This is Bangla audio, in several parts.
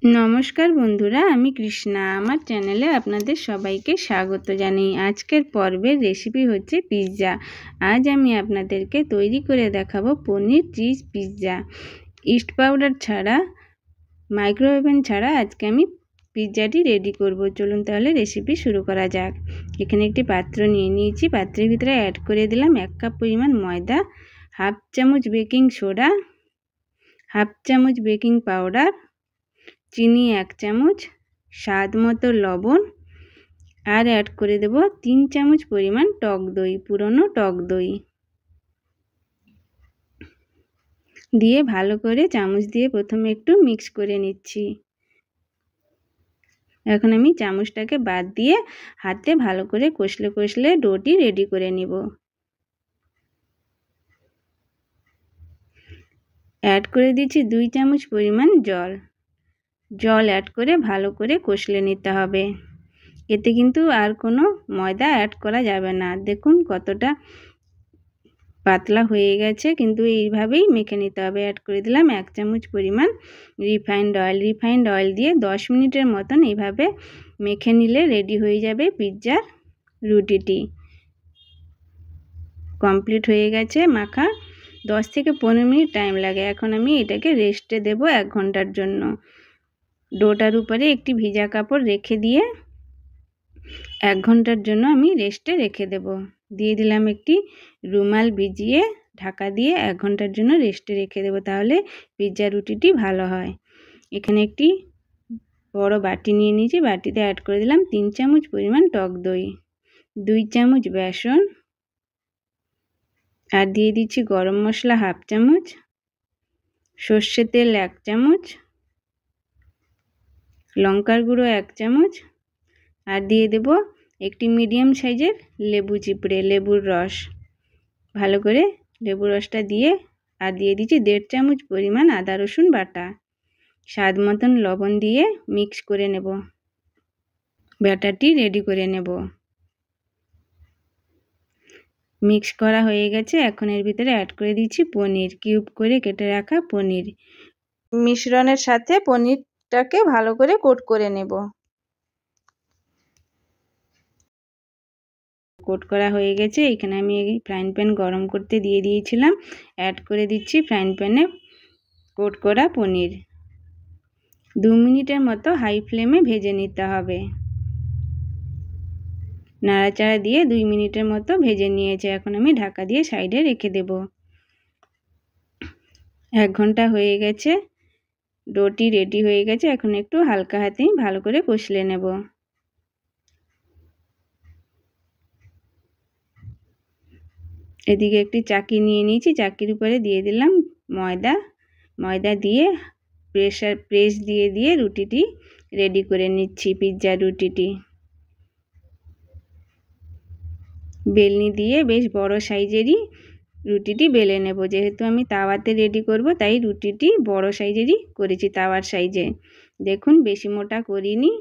नमस्कार बंधुरा आमी कृष्णा आमार चैनेले आपनादेर सबाइके स्वागत जानाई। आजकेर पर्वेर रेसिपि होच्छे पिज्जा। आज आमी आपनादेरके तैरी करे देखाबो पनीर चीज पिज्जा। इस्ट पाउडार छाड़ा माइक्रोवेवन छाड़ा आजके आमी पिज्जाटी रेडी करब। चलुन ताहले रेसिपि शुरू करा जाक। एखाने एकटी पात्र निये नियेछि, पात्रेर भितरे एड करे दिलाम 1 काप परिमाण मयदा, हाफ चामच बेकिंग सोडा, हाफ चामच बेकिंग पाउडार, चीनी 1 चामच, स्वाद मतो लवण और एड करे देब 3 चामच परिमाण टक दई, पुरानो टक दई दिए भालो करे चामच दिए प्रथमे एकटू मिक्स करे निচ্ছি। এখন আমি চামচটাকে বাদ দিয়ে হাতে ভালো করে কষলে কষলে ডোটি রেডি করে নিব। অ্যাড করে দিচ্ছি 2 চামচ পরিমাণ জল। জল অ্যাড করে ভালো করে কষলে নিতে হবে। এতে কিন্তু আর কোনো ময়দা অ্যাড করা যাবে না। দেখুন কতটা পাতলা হয়ে গেছে, কিন্তু এইভাবেই মেখে নিতে হবে। অ্যাড করে দিলাম 1 চামচ পরিমাণ রিফাইন্ড অয়েল। রিফাইন্ড অয়েল দিয়ে 10 মিনিটের মতন এইভাবে মেখে নিলে রেডি হয়ে যাবে পিৎজার রুটিটি। কমপ্লিট হয়ে গেছে মাখা। 10 থেকে 15 মিনিট টাইম লাগে। এখন আমি এটাকে রেস্টে দেব 1 ঘন্টার জন্য। ডোটার উপরে একটি ভিজা কাপড় রেখে দিয়ে 1 ঘন্টার জন্য আমি রেস্টে রেখে দেব। দিয়ে দিলাম একটি রুমাল ভিজিয়ে ঢাকা দিয়ে 1 ঘন্টার জন্য রেস্টে রেখে দেব, তাহলে পিৎজা রুটিটি ভালো হয়। এখানে একটি বড় বাটি নিয়ে নিয়েছি, বাটিতে অ্যাড করে দিলাম 3 চামচ পরিমাণ টক দই, 2 চামচ বেসন আর দিয়ে দিচ্ছি গরম মশলা হাফ চামচ, সর্ষের তেল 1 চামচ, লঙ্কার গুঁড়ো 1 চামচ আর দিয়ে দেব একটি মিডিয়াম সাইজের লেবু চিপড়ে লেবুর রস। ভালো করে লেবুর রসটা দিয়ে আর দিয়ে দিচ্ছি 1.5 চামচ পরিমাণ আদা রসুন বাটা। স্বাদ মতন লবণ দিয়ে মিক্স করে নেব। ব্যাটারটি রেডি করে নেব। মিক্স করা হয়ে গেছে। এখন এর ভিতরে অ্যাড করে দিচ্ছি পনির, কিউব করে কেটে রাখা পনির। মিশ্রণের সাথে পনিরটাকে ভালো করে কোট করে নেব। কোট করা হয়ে গেছে। এখানে আমি এই ফ্রাইং প্যান গরম করতে দিয়ে দিয়েছিলাম। অ্যাড করে দিচ্ছি ফ্রাইং প্যানে কোট করা পনির। 2 মিনিটের মতো হাই ফ্লেমে ভেজে নিতে হবে। নাড়াচাড়া দিয়ে 2 মিনিটের মতো ভেজে নিয়েছে। এখন আমি ঢাকা দিয়ে সাইডে রেখে দেব। 1 ঘন্টা হয়ে গেছে। ডোটি রেডি হয়ে গেছে। এখন একটু হালকা হাতেই ভালো করে কষলে নেব। এদিকে একটি চাকি নিয়ে নিয়েছি, চাকির উপরে দিয়ে দিলাম ময়দা। ময়দা দিয়ে প্রেস দিয়ে দিয়ে রুটিটি রেডি করে নিচ্ছি। পিৎজার রুটিটি বেলনি দিয়ে বেশ বড় সাইজেরই রুটিটি বেলে নেব। যেহেতু আমি তাওয়াতে রেডি করব তাই রুটিটি বড় সাইজেরই করেছি, তাওয়ার সাইজে। দেখুন বেশি মোটা করিনি,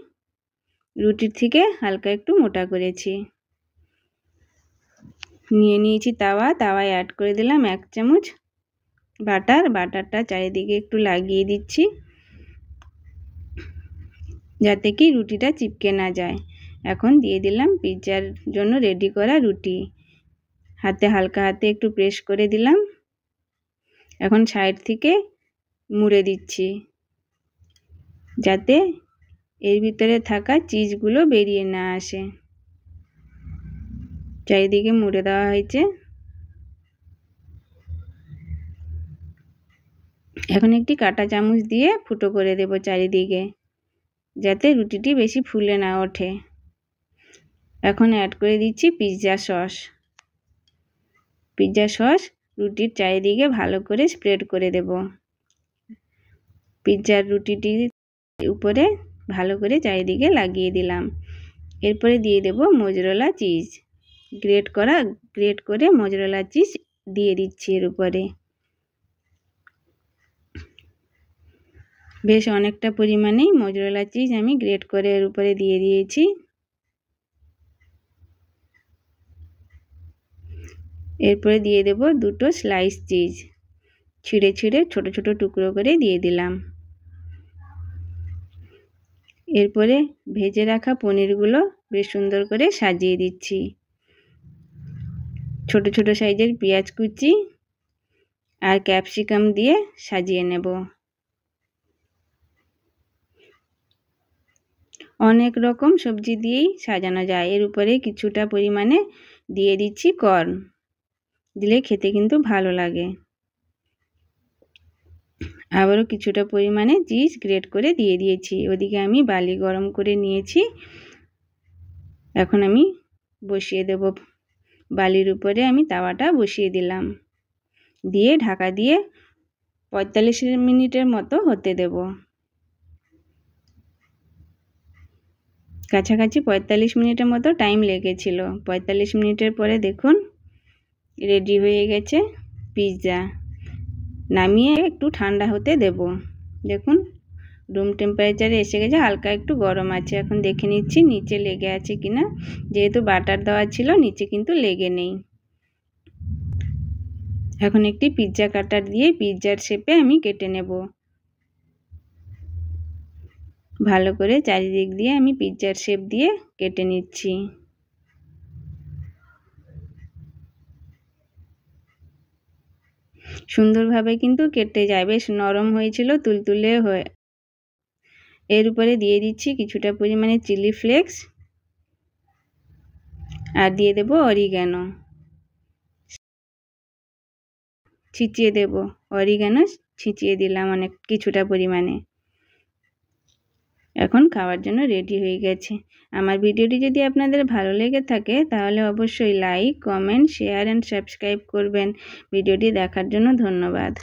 রুটির থেকে হালকা একটু মোটা করেছি। নিয়ে নিয়েছি তাওয়া। তাওয়ায় অ্যাড করে দিলাম 1 চামচ বাটার। বাটারটা চারিদিকে একটু লাগিয়ে দিচ্ছি যাতে কি রুটিটা চিপকে না যায়। এখন দিয়ে দিলাম পিৎজার জন্য রেডি করা রুটি। হাতে হালকা হাতে একটু প্রেস করে দিলাম। এখন সাইড থেকে মুড়ে দিচ্ছি যাতে এর ভিতরে থাকা চিজগুলো বেরিয়ে না আসে। চারিদিকে মুড়ে দেওয়া হয়েছে। এখন একটি কাঁটা চামচ দিয়ে ফুটো করে দেব চারিদিকে, যাতে রুটিটি বেশি ফুলে না ওঠে। এখন অ্যাড করে দিচ্ছি পিৎজা সস। পিৎজা সস রুটির চারিদিকে ভালো করে স্প্রেড করে দেব। পিৎজার রুটিটির উপরে ভালো করে চারিদিকে লাগিয়ে দিলাম। এরপরে দিয়ে দেব মোজরেলা চিজ। গ্রেট করে মোজরেলা চিজ দিয়ে দিচ্ছি এর উপরে। বেশ অনেকটা পরিমাণেই মোজরেলা চিজ আমি গ্রেট করে এর উপরে দিয়ে দিয়েছি। এরপরে দিয়ে দেব 2টো স্লাইস চিজ। ছিঁড়ে ছিঁড়ে ছোট ছোট টুকরো করে দিয়ে দিলাম। এরপরে ভেজে রাখা পনিরগুলো বেশ সুন্দর করে সাজিয়ে দিচ্ছি। ছোট ছোট সাইজের পেঁয়াজ কুচি আর ক্যাপসিকাম দিয়ে সাজিয়ে নেব। অনেক রকম সবজি দিয়েই সাজানো যায়। এর উপরে কিছুটা পরিমাণে দিয়ে দিচ্ছি কর্ন, দিলে খেতে কিন্তু ভালো লাগে। আবারও কিছুটা পরিমাণে চিজ গ্রেট করে দিয়ে দিয়েছি। ওদিকে আমি বালি গরম করে নিয়েছি। এখন আমি বসিয়ে দেব। বালির উপরে আমি তাওয়াটা বসিয়ে দিলাম, দিয়ে ঢাকা দিয়ে 45 মিনিটের মতো হতে দেব। কাছাকাছি 45 মিনিটের মতো টাইম লেগেছিল। 45 মিনিটের পরে দেখুন রেডি হয়ে গেছে পিৎজা। নামিয়ে একটু ঠান্ডা হতে দেব। দেখুন রুম টেম্পারেচারে এসে গেছে, হালকা একটু গরম আছে। এখন দেখে নিচ্ছি নিচে লেগে আছে কিনা। যেহেতু বাটার দেওয়া ছিল নিচে কিন্তু লেগে নেই। এখন একটি পিৎজা কাটার দিয়ে পিৎজার শেপে আমি কেটে নেব। ভালো করে চারিদিক দিয়ে আমি পিৎজার শেপ দিয়ে কেটে নিচ্ছি। সুন্দরভাবে কিন্তু কেটে যায়, বেশ নরম হয়েছিল, তুলতুলে হয়ে। এর উপরে দিয়ে দিচ্ছি কিছুটা পরিমাণে চিলি ফ্লেক্স আর দিয়ে দেব অরিগ্যানো। ছিটিয়ে দেব অরিগ্যানো, ছিটিয়ে দিলাম অনেক কিছুটা পরিমাণে। এখন খাওয়ার জন্য রেডি হয়ে গেছে। আমার ভিডিওটি যদি আপনাদের ভালো লেগে থাকে তাহলে অবশ্যই like, comment, share and subscribe করবেন। ভিডিওটি দেখার জন্য ধন্যবাদ।